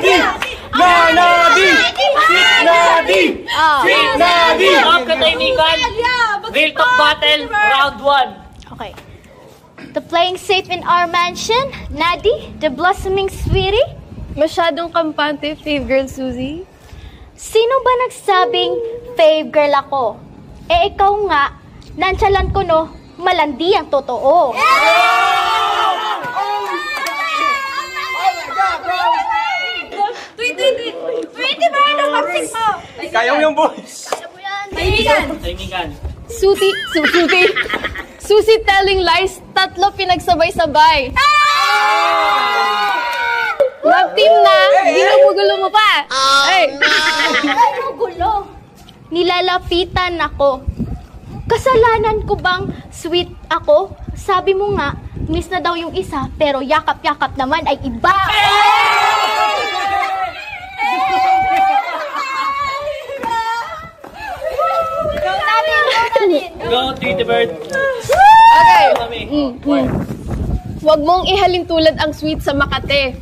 Nadi! Nadi! Nadi! Nadi! Mga katahimikan, real talk battle, round 1. Okay. The playing safe in our mansion, Nadi, the blossoming sweetie. Masyadong kampante, fave girl Suzy. Sino ba nagsabing fave girl ako? Eh ikaw nga, nonchalant ko no, malandi ang totoo. Pwede ba ano mag-sing mo? Kaya mo yung boys! Tahimikan. Suzy telling lies, 3 pinagsabay-sabay. Love team na, ginugulo mo pa. Ano gulo? Nilalapitan ako. Kasalanan ko bang sweet ako? Sabi mo nga, miss na daw yung isa, pero yakap-yakap naman ay iba. Go, Tweety Bird. Okay. Mami. Huwag mong ihalin tulad ang sweet sa Makate.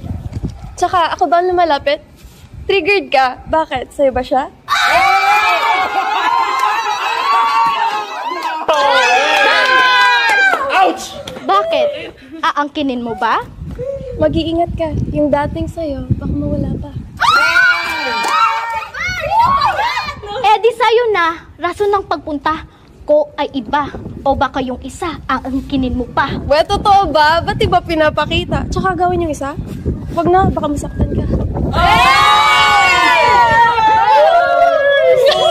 Tsaka, ako ba ang lumalapit? Triggered ka. Bakit? Sa'yo ba siya? Ouch! Bakit? Aangkinin mo ba? Mag-iingat ka. Yung dating sa'yo, baka mawala pa. Eh di sa'yo na, rason ng pagpunta ko ay iba. O baka yung isa, aangkinin mo pa. Well, totoo ba? Ba't iba pinapakita? Tsaka gawin yung isa? Wag na, baka masaktan ka.